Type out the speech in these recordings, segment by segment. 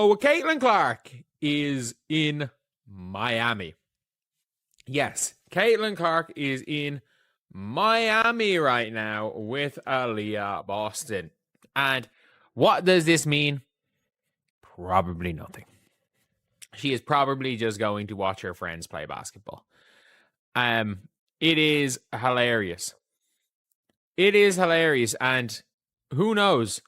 Oh, Caitlin Clark is in Miami. Yes, Caitlin Clark is in Miami right now with Aaliyah Boston. And what does this mean? Probably nothing. She is probably just going to watch her friends play basketball. It is hilarious. It is hilarious, and who knows?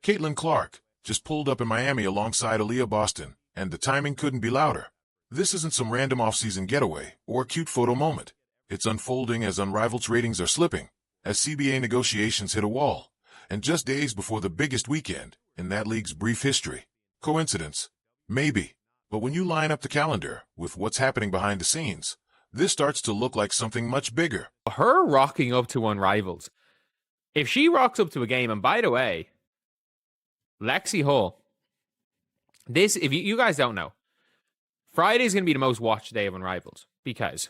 Caitlin Clark just pulled up in Miami alongside Aaliyah Boston, and the timing couldn't be louder. This isn't some random off-season getaway or cute photo moment. It's unfolding as Unrivaled's ratings are slipping, as CBA negotiations hit a wall, and just days before the biggest weekend in that league's brief history. Coincidence? Maybe. But when you line up the calendar with what's happening behind the scenes, this starts to look like something much bigger. Her rocking up to Unrivaled. If she rocks up to a game, and by the way, Lexi Hull, this, if you guys don't know, Friday is going to be the most watched day of Unrivaled because,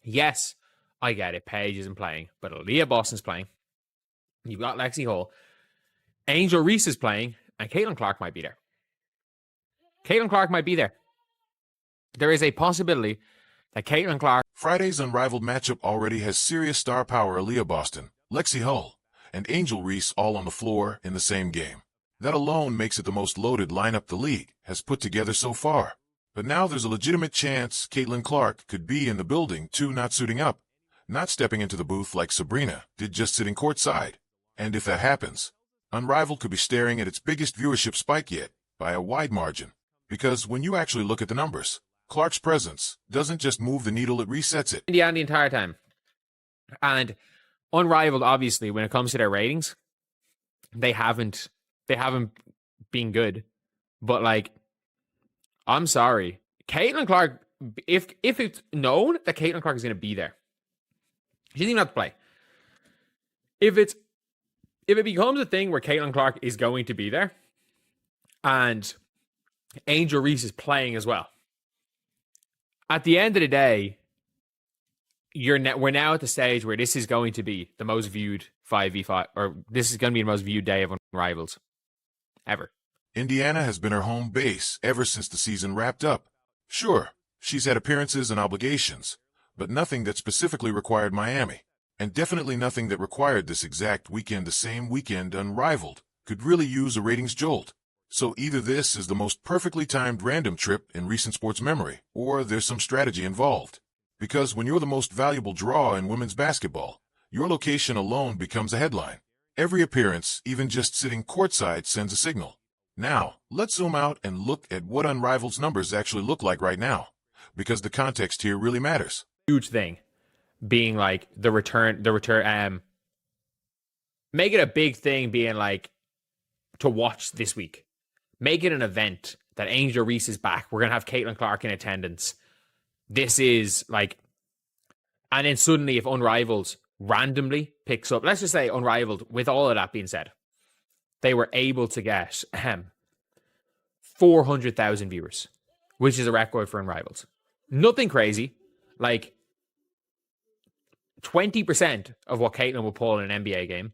yes, I get it, Paige isn't playing, but Aaliyah Boston's playing. You've got Lexi Hull. Angel Reese is playing, and Caitlin Clark might be there. Caitlin Clark might be there. There is a possibility that Caitlin Clark... Friday's Unrivaled matchup already has serious star power Aaliyah Boston, Lexi Hull, and Angel Reese all on the floor in the same game. That alone makes it the most loaded lineup the league has put together so far. But now there's a legitimate chance Caitlin Clark could be in the building too, not suiting up, not stepping into the booth like Sabrina did, just sitting courtside. And if that happens, Unrivaled could be staring at its biggest viewership spike yet, by a wide margin. Because when you actually look at the numbers, Clark's presence doesn't just move the needle, it resets it. Indiana the entire time. And Unrivaled, obviously, when it comes to their ratings, they haven't been good. But, like, I'm sorry. Caitlin Clark, if it's known that Caitlin Clark is going to be there, she doesn't even have to play. If it becomes a thing where Caitlin Clark is going to be there, and Angel Reese is playing as well, at the end of the day, we're now at the stage where this is going to be the most viewed 5v5, or this is going to be the most viewed day of Unrivaled ever. Indiana has been her home base ever since the season wrapped up. Sure, she's had appearances and obligations, but nothing that specifically required Miami, and definitely nothing that required this exact weekend. The same weekend Unrivaled could really use a ratings jolt. So either this is the most perfectly timed random trip in recent sports memory, or there's some strategy involved. Because when you're the most valuable draw in women's basketball, your location alone becomes a headline. Every appearance, even just sitting courtside, sends a signal. Now, let's zoom out and look at what Unrivaled's numbers actually look like right now, because the context here really matters. Huge thing being like the return, make it a big thing being like to watch this week. Make it an event that Angel Reese is back. We're going to have Caitlin Clark in attendance. This is like, and then suddenly if Unrivaled randomly picks up, let's just say Unrivaled, with all of that being said, they were able to get 400,000 viewers, which is a record for Unrivaled. Nothing crazy. Like 20% of what Caitlin will pull in an NBA game.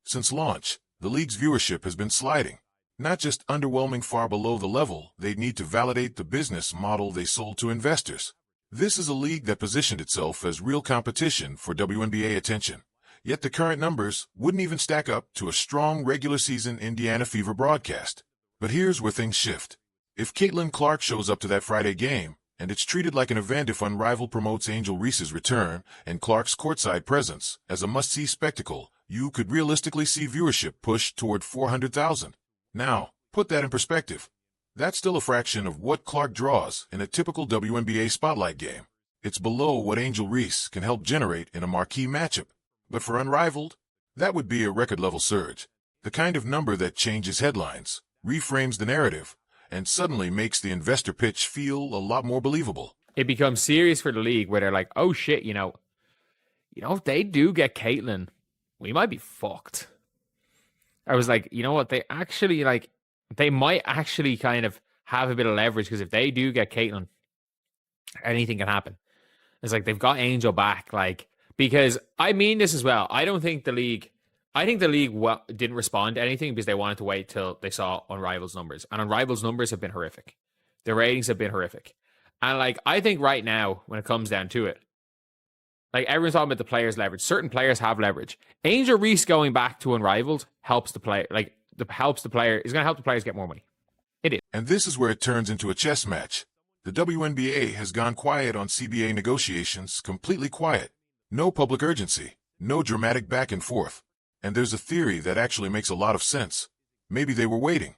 Since launch, the league's viewership has been sliding. Not just underwhelming, far below the level they'd need to validate the business model they sold to investors. This is a league that positioned itself as real competition for WNBA attention. Yet the current numbers wouldn't even stack up to a strong regular season Indiana Fever broadcast. But here's where things shift. If Caitlin Clark shows up to that Friday game, and it's treated like an event, if Unrivaled promotes Angel Reese's return and Clark's courtside presence as a must-see spectacle, you could realistically see viewership push toward 400,000. Now, put that in perspective. That's still a fraction of what Clark draws in a typical WNBA spotlight game. It's below what Angel Reese can help generate in a marquee matchup. But for Unrivaled, that would be a record-level surge. The kind of number that changes headlines, reframes the narrative, and suddenly makes the investor pitch feel a lot more believable. It becomes serious for the league where they're like, oh shit, you know, if they do get Caitlin, we might be fucked. I was like, you know what? They might actually kind of have a bit of leverage, because if they do get Caitlin, anything can happen. It's like they've got Angel back, like, because I mean this as well. I don't think the league, I think the league didn't respond to anything because they wanted to wait till they saw Unrival's numbers. And Unrival's numbers have been horrific. The ratings have been horrific. And like, I think right now, when it comes down to it, like everyone's talking about the players' leverage. Certain players have leverage. Angel Reese going back to Unrivaled helps the player. Like, helps the player is going to help the players get more money. It is. And this is where it turns into a chess match. The WNBA has gone quiet on CBA negotiations, completely quiet. No public urgency, no dramatic back and forth. And there's a theory that actually makes a lot of sense. Maybe they were waiting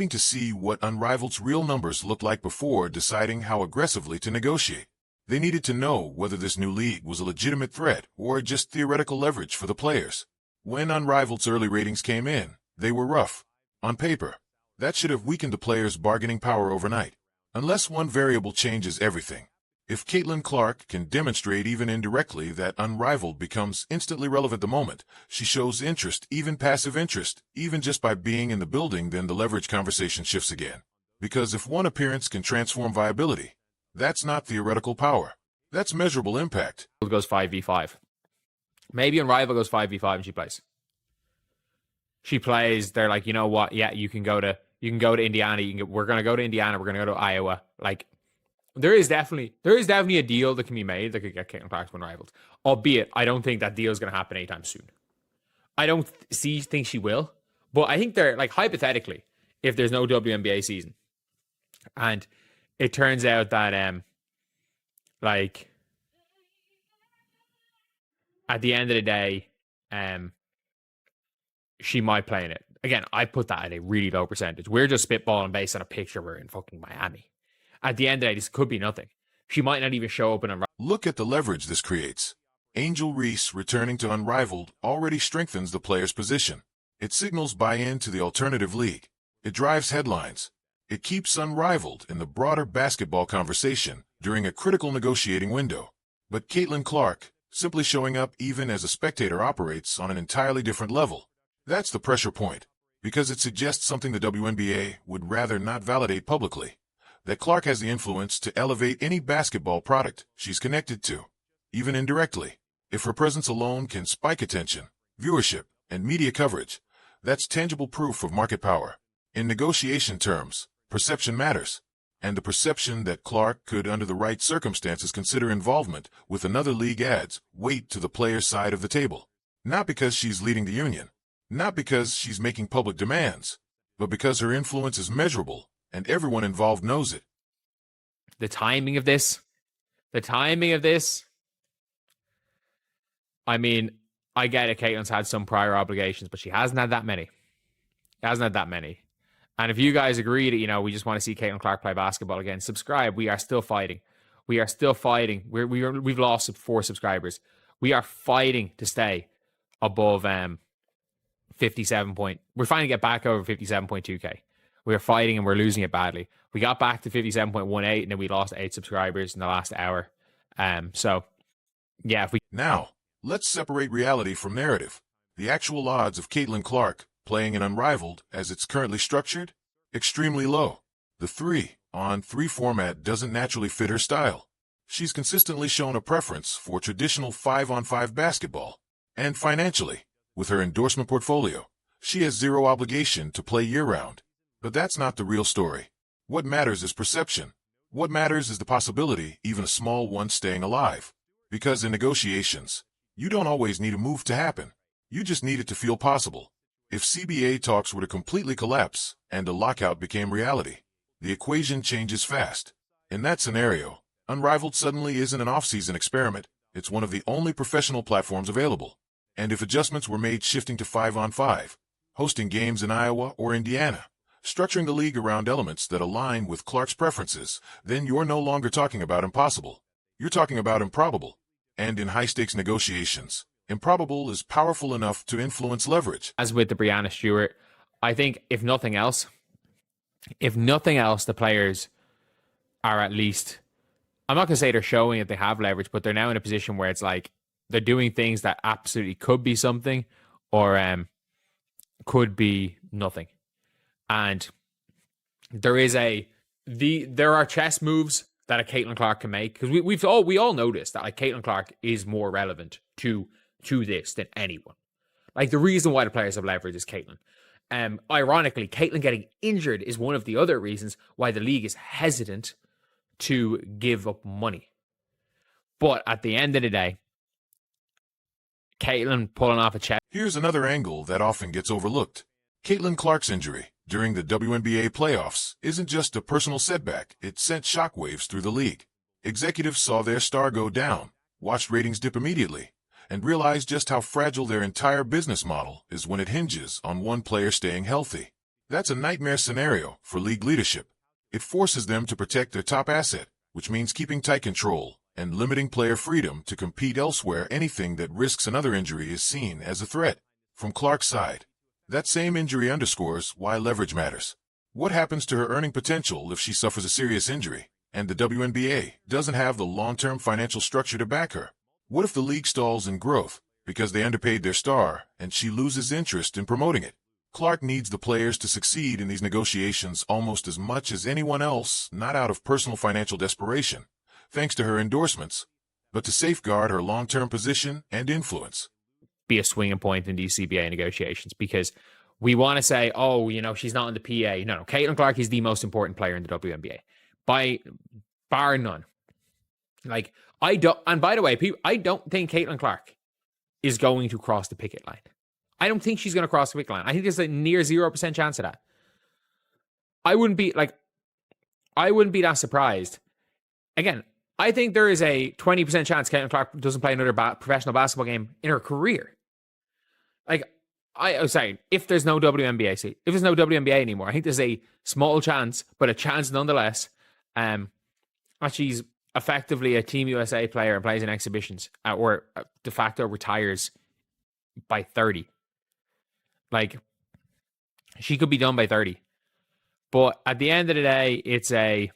to see what Unrivaled's real numbers looked like before deciding how aggressively to negotiate. They needed to know whether this new league was a legitimate threat or just theoretical leverage for the players. When Unrivaled's early ratings came in, they were rough. On paper, that should have weakened the players' bargaining power overnight. Unless one variable changes everything. If Caitlin Clark can demonstrate even indirectly that Unrivaled becomes instantly relevant the moment she shows interest, even passive interest, even just by being in the building, then the leverage conversation shifts again. Because if one appearance can transform viability, that's not theoretical power. That's measurable impact. It goes 5v5. Maybe Unrivaled goes 5v5 and she plays. She plays, they're like, you know what? Yeah, you can go to Indiana. We're going to go to Indiana. We're going to go to Iowa. Like, there is definitely a deal that can be made that could get Caitlin Clark to Unrivaled. Albeit, I don't think that deal is going to happen anytime soon. I don't think she will. But I think they're, like, hypothetically, if there's no WNBA season, and it turns out that, like, at the end of the day, she might play in it. Again, I put that at a really low percentage. We're just spitballing based on a picture we're in fucking Miami. At the end of the day, this could be nothing. She might not even show up in Unrivaled. Look at the leverage this creates. Angel Reese returning to Unrivaled already strengthens the player's position. It signals buy-in to the alternative league. It drives headlines. It keeps Unrivaled in the broader basketball conversation during a critical negotiating window. But Caitlin Clark, simply showing up even as a spectator, operates on an entirely different level. That's the pressure point, because it suggests something the WNBA would rather not validate publicly. That Clark has the influence to elevate any basketball product she's connected to, even indirectly. If her presence alone can spike attention, viewership, and media coverage, that's tangible proof of market power. In negotiation terms, perception matters. And the perception that Clark could, under the right circumstances, consider involvement with another league adds weight to the player's side of the table. Not because she's leading the union, not because she's making public demands, but because her influence is measurable and everyone involved knows it. The timing of this. I mean, I get it. Caitlin's had some prior obligations, but she hasn't had that many. And if you guys agree that, you know, we just want to see Caitlin Clark play basketball again, subscribe. We are still fighting. We've lost 4 subscribers. We are fighting to stay above 57 point. We're finally get back over 57.2k. We are fighting and we're losing it badly. We got back to 57.18 and then we lost 8 subscribers in the last hour. So yeah, Now, let's separate reality from narrative. The actual odds of Caitlin Clark playing in Unrivaled as it's currently structured? Extremely low. The 3-on-3 format doesn't naturally fit her style. She's consistently shown a preference for traditional 5-on-5 basketball. And financially, with her endorsement portfolio, she has zero obligation to play year-round. But that's not the real story. What matters is perception. What matters is the possibility, even a small one, staying alive. Because in negotiations, you don't always need a move to happen. You just need it to feel possible. If CBA talks were to completely collapse and a lockout became reality, the equation changes fast. In that scenario, Unrivaled suddenly isn't an off-season experiment. It's one of the only professional platforms available. And if adjustments were made shifting to 5-on-5, hosting games in Iowa or Indiana, structuring the league around elements that align with Clark's preferences, then you're no longer talking about impossible. You're talking about improbable. And in high-stakes negotiations, improbable is powerful enough to influence leverage. As with the Breanna Stewart, I think if nothing else, the players are at least, I'm not going to say they're showing that they have leverage, but they're now in a position where it's like they're doing things that absolutely could be something or could be nothing. And there are chess moves that a Caitlin Clark can make, because we all noticed that like Caitlin Clark is more relevant to this than anyone. Like, the reason why the players have leverage is Caitlyn. Ironically, Caitlyn getting injured is one of the other reasons why the league is hesitant to give up money. But at the end of the day, Caitlyn pulling off a chest. Here's another angle that often gets overlooked. Caitlin Clark's injury during the WNBA playoffs isn't just a personal setback, it sent shockwaves through the league. Executives saw their star go down, watched ratings dip immediately, and realized just how fragile their entire business model is when it hinges on one player staying healthy. That's a nightmare scenario for league leadership. It forces them to protect their top asset, which means keeping tight control and limiting player freedom to compete elsewhere. Anything that risks another injury is seen as a threat. From Clark's side, that same injury underscores why leverage matters. What happens to her earning potential if she suffers a serious injury, and the WNBA doesn't have the long-term financial structure to back her? What if the league stalls in growth because they underpaid their star and she loses interest in promoting it? Clark needs the players to succeed in these negotiations almost as much as anyone else, not out of personal financial desperation, thanks to her endorsements, but to safeguard her long-term position and influence. Be a swinging point in these CBA negotiations, because we want to say, oh, she's not in the PA. No, Caitlin Clark is the most important player in the WNBA, by bar none. Like, I don't, and by the way, I don't think Caitlin Clark is going to cross the picket line. I don't think she's going to cross the picket line. I think there's a near 0% chance of that. I wouldn't be that surprised. Again, I think there is a 20% chance Caitlin Clark doesn't play another professional basketball game in her career. Like, I'm saying, if there's no WNBA anymore, I think there's a small chance, but a chance nonetheless, that she's effectively a Team USA player and plays in exhibitions, or de facto retires by 30. Like, she could be done by 30. But at the end of the day,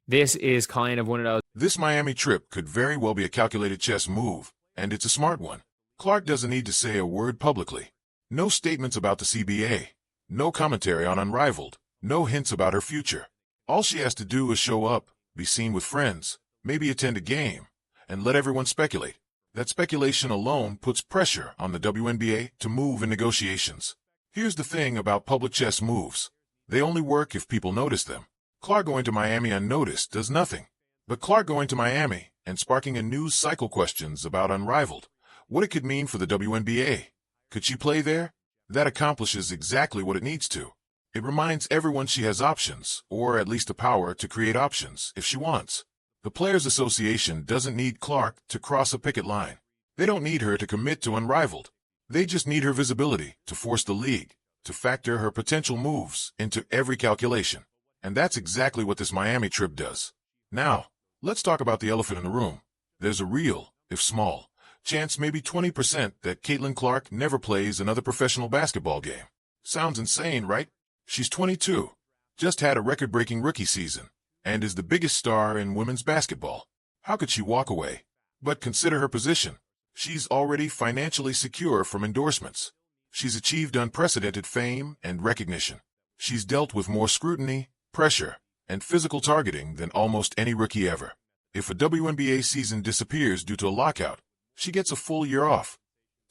this is kind of one of those. This Miami trip could very well be a calculated chess move, and it's a smart one. Clark doesn't need to say a word publicly. No statements about the CBA. No commentary on Unrivaled. No hints about her future. All she has to do is show up, be seen with friends, maybe attend a game, and let everyone speculate. That speculation alone puts pressure on the WNBA to move in negotiations. Here's the thing about public chess moves. They only work if people notice them. Clark going to Miami unnoticed does nothing. But Clark going to Miami and sparking a news cycle questions about Unrivaled, what it could mean for the WNBA. Could she play there? That accomplishes exactly what it needs to. It reminds everyone she has options, or at least the power to create options if she wants. The Players Association doesn't need Clark to cross a picket line. They don't need her to commit to Unrivaled. They just need her visibility to force the league to factor her potential moves into every calculation. And that's exactly what this Miami trip does. Now, let's talk about the elephant in the room. There's a real, if small, chance, maybe 20%, that Caitlin Clark never plays another professional basketball game. Sounds insane, right? She's 22, just had a record-breaking rookie season, and is the biggest star in women's basketball. How could she walk away? But consider her position. She's already financially secure from endorsements. She's achieved unprecedented fame and recognition. She's dealt with more scrutiny, pressure, and physical targeting than almost any rookie ever. If a WNBA season disappears due to a lockout, she gets a full year off.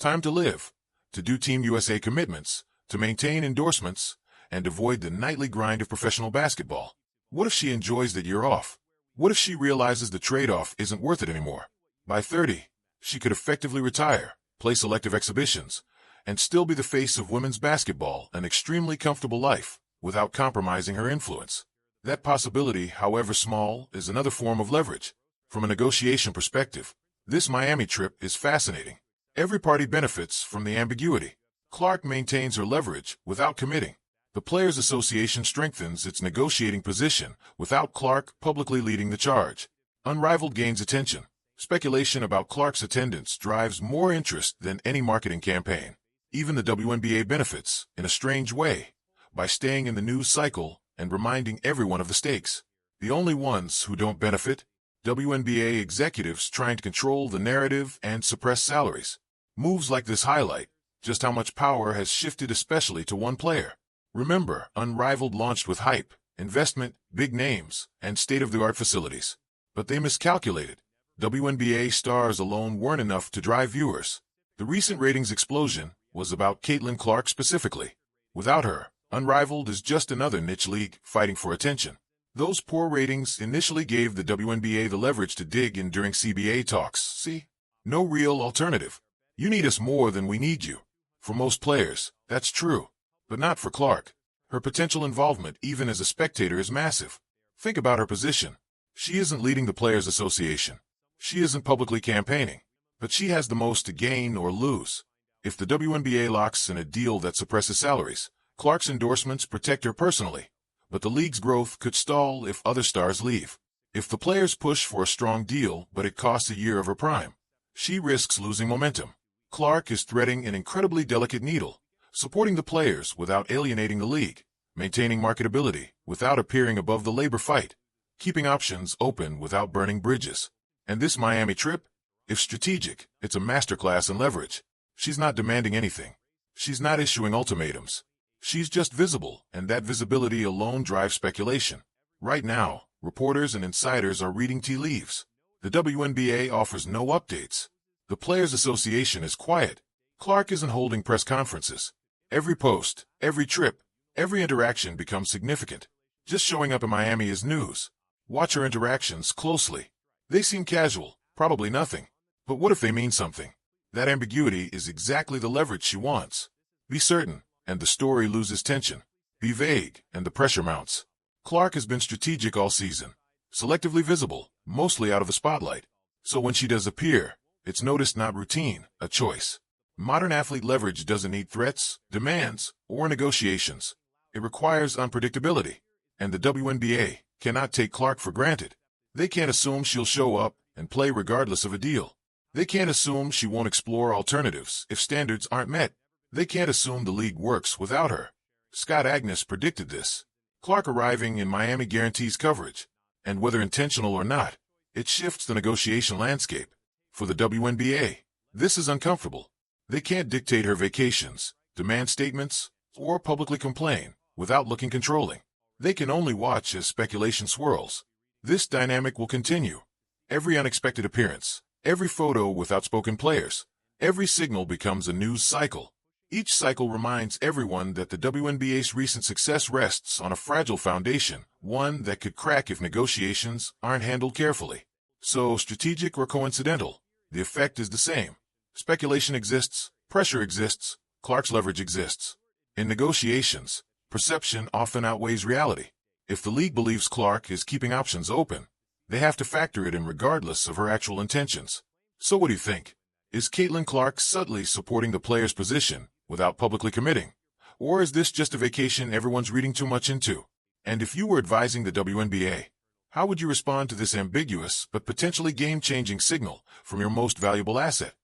Time to live, to do Team USA commitments, to maintain endorsements, and avoid the nightly grind of professional basketball. What if she enjoys that year off? What if she realizes the trade-off isn't worth it anymore? By 30, she could effectively retire, play selective exhibitions, and still be the face of women's basketball, an extremely comfortable life, without compromising her influence. That possibility, however small, is another form of leverage. From a negotiation perspective, this Miami trip is fascinating. Every party benefits from the ambiguity. Clark maintains her leverage without committing. The Players Association strengthens its negotiating position without Clark publicly leading the charge. Unrivaled gains attention. Speculation about Clark's attendance drives more interest than any marketing campaign. Even the WNBA benefits, in a strange way, by staying in the news cycle and reminding everyone of the stakes. The only ones who don't benefit? WNBA executives trying to control the narrative and suppress salaries. Moves like this highlight just how much power has shifted, especially to one player. Remember, Unrivaled launched with hype, investment, big names, and state-of-the-art facilities. But they miscalculated. WNBA stars alone weren't enough to drive viewers. The recent ratings explosion was about Caitlin Clark specifically. Without her, Unrivaled is just another niche league fighting for attention. Those poor ratings initially gave the WNBA the leverage to dig in during CBA talks. See? No real alternative. You need us more than we need you. For most players, that's true. But not for Clark. Her potential involvement even as a spectator is massive. Think about her position. She isn't leading the Players Association. She isn't publicly campaigning. But she has the most to gain or lose. If the WNBA locks in a deal that suppresses salaries, Clark's endorsements protect her personally. But the league's growth could stall if other stars leave. If the players push for a strong deal but it costs a year of her prime, she risks losing momentum. Clark is threading an incredibly delicate needle, supporting the players without alienating the league, maintaining marketability without appearing above the labor fight, keeping options open without burning bridges. And this Miami trip? If strategic, it's a masterclass in leverage. She's not demanding anything. She's not issuing ultimatums. She's just visible, and that visibility alone drives speculation. Right now, reporters and insiders are reading tea leaves. The WNBA offers no updates. The Players Association is quiet. Clark isn't holding press conferences. Every post, every trip, every interaction becomes significant. Just showing up in Miami is news. Watch her interactions closely. They seem casual, probably nothing. But what if they mean something? That ambiguity is exactly the leverage she wants. Be certain, and the story loses tension. Be vague, and the pressure mounts. Clark has been strategic all season. Selectively visible, mostly out of the spotlight. So when she does appear, it's noticed, not routine, a choice. Modern athlete leverage doesn't need threats, demands, or negotiations. It requires unpredictability. And the WNBA cannot take Clark for granted. They can't assume she'll show up and play regardless of a deal. They can't assume she won't explore alternatives if standards aren't met. They can't assume the league works without her. Scott Agnes predicted this. Clark arriving in Miami guarantees coverage. And whether intentional or not, it shifts the negotiation landscape. For the WNBA, this is uncomfortable. They can't dictate her vacations, demand statements, or publicly complain without looking controlling. They can only watch as speculation swirls. This dynamic will continue. Every unexpected appearance, every photo with outspoken players, every signal becomes a news cycle. Each cycle reminds everyone that the WNBA's recent success rests on a fragile foundation, one that could crack if negotiations aren't handled carefully. So, strategic or coincidental, the effect is the same. Speculation exists, pressure exists, Clark's leverage exists. In negotiations, perception often outweighs reality. If the league believes Clark is keeping options open, they have to factor it in regardless of her actual intentions. So what do you think? Is Caitlin Clark subtly supporting the player's position without publicly committing? Or is this just a vacation everyone's reading too much into? And if you were advising the WNBA, how would you respond to this ambiguous but potentially game-changing signal from your most valuable asset?